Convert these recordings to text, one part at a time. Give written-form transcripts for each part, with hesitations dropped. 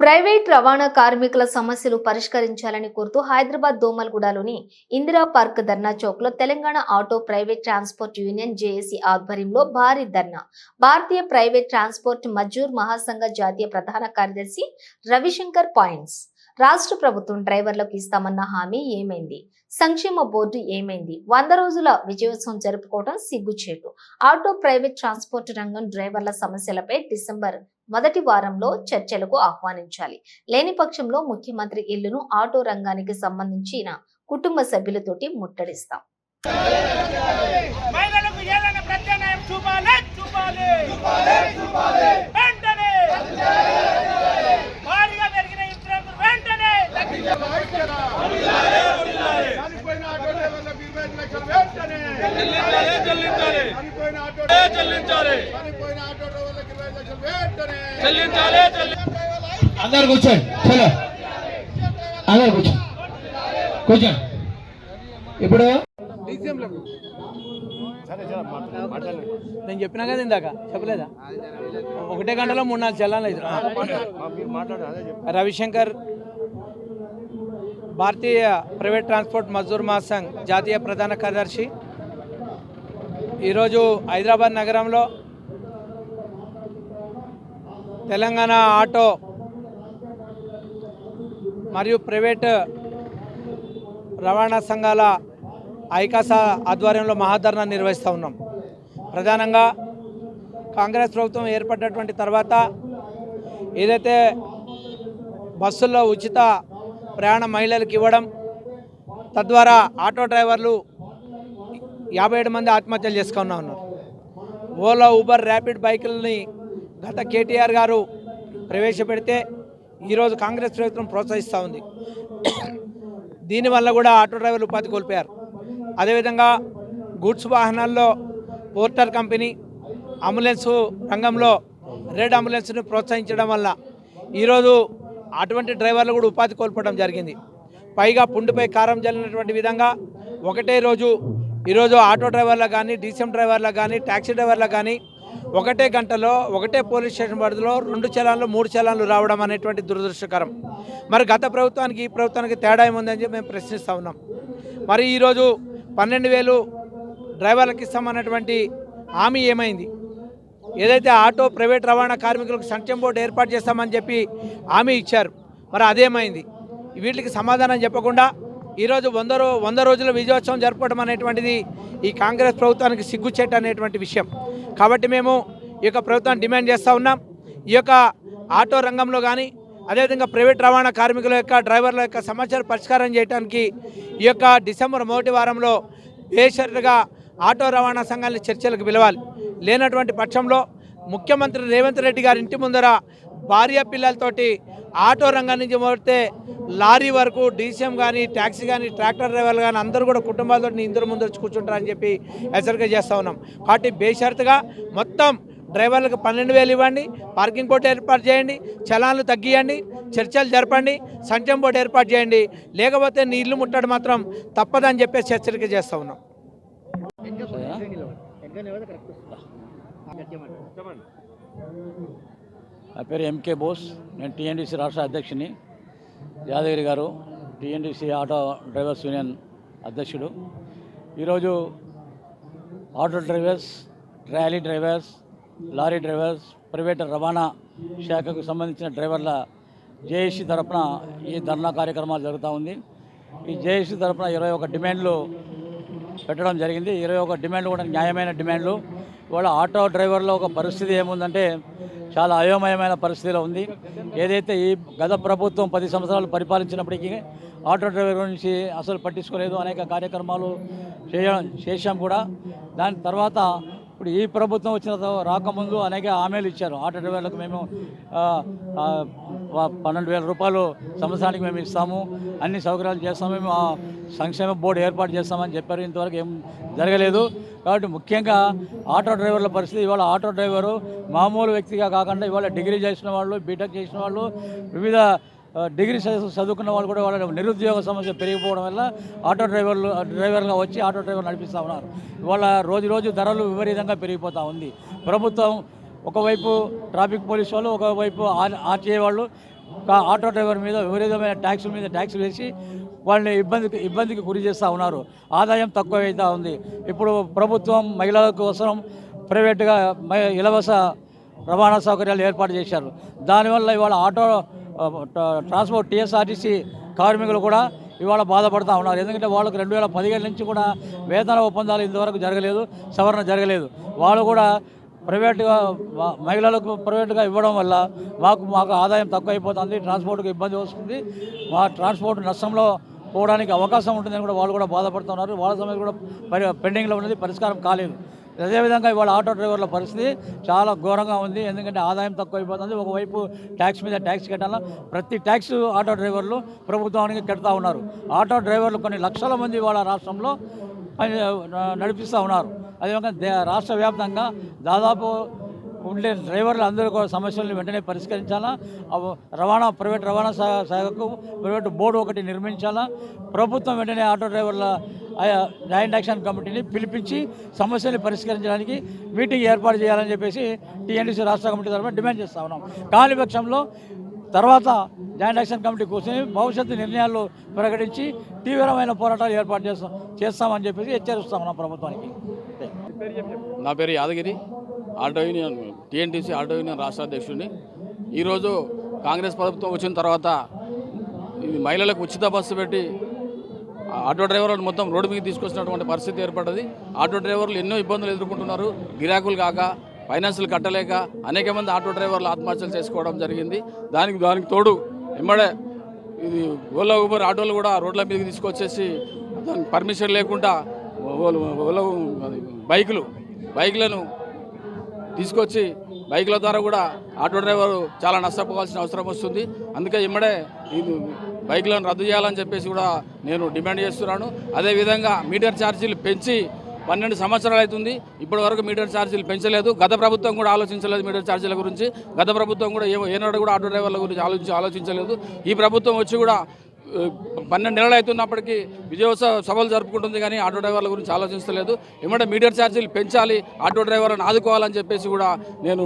Private రవాణా కార్మికుల సమస్యలు పరిష్కరించాలని కోరుతూ హైదరాబాద్ దోమల్గూడలోని ఇందిరా పార్క్ ధర్నా చౌక్ లో Telangana auto private transport union JAC ఆధ్వర్యంలో భారీ ధర్నా. భారతీయ ప్రైవేట్ ట్రాన్స్పోర్ట్ మజ్దూర్ మహాసంఘ జాతీయ ప్రధాన కార్యదర్శి రవిశంకర్ పాయింట్స్. రాష్ట్ర ప్రభుత్వం డ్రైవర్లకు ఇస్తామన్న హామీ ఏమైంది? సంక్షేమ బోర్డు ఏమైంది? 100 రోజుల విజయోత్సవం జరుపుకోవడం సిగ్గుచేటు. ఆటో ప్రైవేట్ ట్రాన్స్పోర్ట్ రంగం డ్రైవర్ల సమస్యలపై డిసెంబర్ మొదటి వారంలో చర్చలకు ఆహ్వానించాలి. లేని పక్షంలో ముఖ్యమంత్రి ఇల్లును ఆటో రంగానికి సంబంధించిన కుటుంబ సభ్యులతోటి ముట్టడిస్తాం. అందరు కూర్చోండి. చలో అందరు కూర్చోండి. ఇప్పుడు నేను చెప్పినా కదా ఇందాక, చెప్పలేదా? 1 గంటలో 3-4 చల్లాలు అయితే. రవిశంకర్, భారతీయ ప్రైవేట్ ట్రాన్స్పోర్ట్ మజ్దూర్ మహాసంఘ్ జాతీయ ప్రధాన కార్యదర్శి. ఈరోజు హైదరాబాద్ నగరంలో తెలంగాణ ఆటో మరియు ప్రైవేట్ రవాణా సంఘాల ఐకాస ఆధ్వర్యంలో మహాధర్నా నిర్వహిస్తూ ఉన్నాం. ప్రధానంగా కాంగ్రెస్ ప్రభుత్వం ఏర్పడినటువంటి తర్వాత ఏదైతే బస్సుల్లో ఉచిత ప్రయాణ మహిళలకు ఇవ్వడం, తద్వారా ఆటో డ్రైవర్లు 57 మంది ఆత్మహత్యలు చేసుకున్నా ఉన్నారు. ఓలా, ఊబర్, ర్యాపిడ్ బైకులని గత కేటీఆర్ గారు ప్రవేశపెడితే ఈరోజు కాంగ్రెస్ ప్రభుత్వం ప్రోత్సహిస్తూ ఉంది. దీనివల్ల కూడా ఆటో డ్రైవర్లు ఉపాధి కోల్పోయారు. అదేవిధంగా గూడ్స్ వాహనాల్లో పోర్టర్ కంపెనీ, అంబులెన్సు రంగంలో రెడ్ అంబులెన్స్ను ప్రోత్సహించడం వల్ల ఈరోజు అటువంటి డ్రైవర్లు కూడా ఉపాధి కోల్పోవడం జరిగింది. పైగా పుండుపై కారం జల్లినటువంటి విధంగా ఒకటే రోజు ఈరోజు ఆటో డ్రైవర్లకు కానీ, డీసీఎం డ్రైవర్లకు కానీ, ట్యాక్సీ డ్రైవర్లకు కానీ ఒకటే గంటలో ఒకటే పోలీస్ స్టేషన్ పరిధిలో 2 చలాన్లు 3 చలాన్లు రావడం అనేటువంటి దురదృష్టకరం. మరి గత ప్రభుత్వానికి ఈ ప్రభుత్వానికి తేడా ఏముందని చెప్పి మేము ప్రశ్నిస్తూ ఉన్నాం. మరి ఈరోజు 12,000 డ్రైవర్లకు ఇస్తామన్నటువంటి హామీ ఏమైంది? ఏదైతే ఆటో ప్రైవేట్ రవాణా కార్మికులకు సంక్షేమ బోర్డు ఏర్పాటు చేస్తామని చెప్పి హామీ ఇచ్చారు, మరి అదేమైంది? వీటికి సమాధానం చెప్పకుండా ఈరోజు 100 రోజుల విజయోత్సవం జరుపుకోవడం అనేటువంటిది ఈ కాంగ్రెస్ ప్రభుత్వానికి సిగ్గుచేటు అనేటువంటి విషయం. కాబట్టి మేము ఈ యొక్క ప్రభుత్వాన్ని డిమాండ్ చేస్తూ ఉన్నాం. ఈ యొక్క ఆటో రంగంలో కానీ, అదేవిధంగా ప్రైవేట్ రవాణా కార్మికుల యొక్క డ్రైవర్ల యొక్క సమస్యలు పరిష్కారం చేయడానికి ఈ యొక్క డిసెంబర్ మొదటి వారంలో బేషరతుగా ఆటో రవాణా సంఘాన్ని చర్చలకు పిలవాలి. లేనటువంటి పక్షంలో ముఖ్యమంత్రి రేవంత్ రెడ్డి గారి ఇంటి ముందర భార్య పిల్లలతోటి ఆటో రంగం నుంచి మొదటితే లారీ వరకు డీసీఎం కానీ, ట్యాక్సీ కానీ, ట్రాక్టర్ డ్రైవర్లు కానీ అందరూ కూడా కుటుంబాలతో ఇందరు ముందు వచ్చి కూర్చుంటారని చెప్పి హెచ్చరిక చేస్తూ ఉన్నాం. కాబట్టి బేషరతుగా మొత్తం డ్రైవర్లకు 12,000 ఇవ్వండి, పార్కింగ్ బోర్డు ఏర్పాటు చేయండి, చలాన్లు తగ్గియండి, చర్చలు జరపండి, సంక్షేమ బోర్డు ఏర్పాటు చేయండి. లేకపోతే నీ ఇల్లు ముట్టడం మాత్రం తప్పదని చెప్పేసి హెచ్చరిక చేస్తూ ఉన్నాం. నా పేరు ఎంకే బోస్. నేను టీఎన్డీసీ రాష్ట్ర అధ్యక్షుని. యాదగిరి గారు టీఎన్డీసీ ఆటో డ్రైవర్స్ యూనియన్ అధ్యక్షుడు. ఈరోజు auto drivers, trolley drivers, lorry drivers, private రవాణా శాఖకు సంబంధించిన డ్రైవర్ల జేఏసీ తరఫున ఈ ధర్నా కార్యక్రమాలు జరుగుతూ ఉంది. ఈ జేఏసీ తరఫున 21 డిమాండ్లు పెట్టడం జరిగింది. 21 డిమాండ్లు కూడా న్యాయమైన డిమాండ్లు. ఇవాళ ఆటో డ్రైవర్లో ఒక పరిస్థితి ఏముందంటే చాలా అయోమయమైన పరిస్థితిలో ఉంది. ఏదైతే ఈ గత ప్రభుత్వం 10 సంవత్సరాలు పరిపాలించినప్పటికీ ఆటో డ్రైవర్ గురించి అసలు పట్టించుకోలేదు. అనేక కార్యక్రమాలు చేశాం కూడా. దాని తర్వాత ఇప్పుడు ఈ ప్రభుత్వం వచ్చిన రాకముందు అనేక హామీలు ఇచ్చారు. ఆటో డ్రైవర్లకు మేము 12,000 రూపాయలు సంవత్సరానికి మేము ఇస్తాము, అన్ని సౌకర్యాలు చేస్తాము, మేము సంక్షేమ బోర్డు ఏర్పాటు చేస్తామని చెప్పారు. ఇంతవరకు ఏం జరగలేదు. కాబట్టి ముఖ్యంగా ఆటో డ్రైవర్ల పరిస్థితి, ఇవాళ ఆటో డ్రైవరు మామూలు వ్యక్తిగా కాకుండా ఇవాళ డిగ్రీ చేసిన వాళ్ళు, బీటెక్ చేసిన వాళ్ళు, వివిధ డిగ్రీ చదువుకున్న వాళ్ళు కూడా వాళ్ళ నిరుద్యోగ సమస్య పెరిగిపోవడం వల్ల ఆటో డ్రైవర్గా వచ్చి ఆటో డ్రైవర్ నడిపిస్తూ ఉన్నారు. ఇవాళ రోజు ధరలు విపరీతంగా పెరిగిపోతూ ఉంది. ప్రభుత్వం ఒకవైపు ట్రాఫిక్ పోలీస్ వాళ్ళు, ఒకవైపు ఆర్టీఏ వాళ్ళు ఆటో డ్రైవర్ మీద విపరీతమైన ట్యాక్సుల మీద ట్యాక్సులు వేసి వాళ్ళని ఇబ్బందికి గురి చేస్తూ ఉన్నారు. ఆదాయం తక్కువ అవుతూ ఉంది. ఇప్పుడు ప్రభుత్వం మహిళల కోసం ప్రైవేటుగా ఇలవస రవాణా సౌకర్యాలు ఏర్పాటు చేశారు. దానివల్ల ఇవాళ ఆటో ట్రాన్స్పోర్ట్ టీఎస్ఆర్టీసీ కార్మికులు కూడా ఇవాళ బాధపడుతూ ఉన్నారు. ఎందుకంటే వాళ్ళకు 2017 నుంచి కూడా వేతన ఒప్పందాలు ఇంతవరకు జరగలేదు, సవరణ జరగలేదు. వాళ్ళు కూడా ప్రైవేటుగా మహిళలకు ప్రైవేటుగా ఇవ్వడం వల్ల మాకు ఆదాయం తక్కువ అయిపోతుంది, ట్రాన్స్పోర్ట్కి ఇబ్బంది వస్తుంది, మా ట్రాన్స్పోర్ట్ నష్టంలో పోవడానికి అవకాశం ఉంటుందని కూడా వాళ్ళు కూడా బాధపడుతున్నారు. వాళ్ళ సమస్య కూడా పెండింగ్లో ఉన్నది, పరిష్కారం కాలేదు. అదేవిధంగా ఇవాళ ఆటో డ్రైవర్ల పరిస్థితి చాలా ఘోరంగా ఉంది. ఎందుకంటే ఆదాయం తక్కువ అయిపోతుంది. ఒకవైపు ట్యాక్స్ మీద ట్యాక్స్ కట్టాలా, ప్రతి ట్యాక్స్ ఆటో డ్రైవర్లు ప్రభుత్వానికి కడుతూ ఉన్నారు. ఆటో డ్రైవర్లు కొన్ని లక్షల మంది ఇవాళ రాష్ట్రంలో నడిపిస్తూ ఉన్నారు. అదేవిధంగా రాష్ట్ర వ్యాప్తంగా దాదాపు ఉండే డ్రైవర్లు అందరూ కూడా సమస్యలను వెంటనే పరిష్కరించాలా. ప్రైవేట్ రవాణా శాఖకు ప్రైవేట్ బోర్డు ఒకటి నిర్మించాలా. ప్రభుత్వం వెంటనే ఆటో డ్రైవర్ల జాయింట్ యాక్షన్ కమిటీని పిలిపించి సమస్యలు పరిష్కరించడానికి మీటింగ్ ఏర్పాటు చేయాలని చెప్పేసి టీఎన్టీసీ రాష్ట్ర కమిటీ తరఫున డిమాండ్ చేస్తూ ఉన్నాం. కాని పక్షంలో తర్వాత జాయింట్ యాక్షన్ కమిటీ కూర్చొని భవిష్యత్తు నిర్ణయాలు ప్రకటించి తీవ్రమైన పోరాటాలు ఏర్పాటు చేస్తామని చెప్పేసి హెచ్చరిస్తా ఉన్నాం ప్రభుత్వానికి. నా పేరు Yadagiri, auto union TNTC auto union రాష్ట్ర అధ్యక్షుడిని. ఈరోజు కాంగ్రెస్ ప్రభుత్వం వచ్చిన తర్వాత మహిళలకు ఉచిత బస్సు పెట్టి ఆటో డ్రైవర్లను మొత్తం రోడ్డు మీద తీసుకొచ్చినటువంటి పరిస్థితి ఏర్పడ్డది. ఆటో డ్రైవర్లు ఎన్నో ఇబ్బందులు ఎదుర్కొంటున్నారు. గిరాకులు కాక, ఫైనాన్షియల్ కట్టలేక అనేక మంది ఆటో డ్రైవర్లు ఆత్మహత్యలు చేసుకోవడం జరిగింది. దానికి తోడు ఎమ్మడే ఇది ఓలా ఊబర్ ఆటోలు కూడా రోడ్ల మీదకి తీసుకొచ్చేసి దానికి పర్మిషన్ లేకుండా ఓలా బైకులను తీసుకొచ్చి బైకుల ద్వారా కూడా ఆటో డ్రైవరు చాలా నష్టపోవాల్సిన అవసరం వస్తుంది. అందుకే ఇమ్మడే ఇది బైకులను రద్దు చేయాలని చెప్పేసి కూడా నేను డిమాండ్ చేస్తున్నాను. అదేవిధంగా మీటర్ ఛార్జీలు పెంచి 12 సంవత్సరాలు అవుతుంది, ఇప్పటి వరకు మీటర్ ఛార్జీలు పెంచలేదు. గత ప్రభుత్వం కూడా ఆలోచించలేదు మీటర్ ఛార్జీల గురించి. గత ప్రభుత్వం కూడా ఏనాడు కూడా ఆటో డ్రైవర్ల గురించి ఆలోచించలేదు. ఈ ప్రభుత్వం వచ్చి కూడా 12 నెలలు అవుతున్నప్పటికీ విజయోత్సవ సభలు జరుపుకుంటుంది, కానీ ఆటో డ్రైవర్ల గురించి ఆలోచించలేదు. ఏమంటే మీటర్ ఛార్జీలు పెంచాలి, ఆటో డ్రైవర్లను ఆదుకోవాలని చెప్పేసి కూడా నేను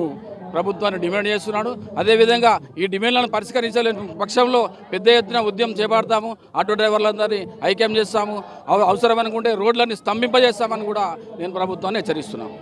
ప్రభుత్వాన్ని డిమాండ్ చేస్తున్నాను. అదేవిధంగా ఈ డిమాండ్లను పరిష్కరించలేని పక్షంలో పెద్ద ఎత్తున ఉద్యమం చేపడతాము. ఆటో డ్రైవర్లందరినీ ఐక్యం చేస్తాము. అవసరమనుకుంటే రోడ్లన్నీ స్తంభింపజేస్తామని కూడా నేను ప్రభుత్వాన్ని హెచ్చరిస్తున్నాను.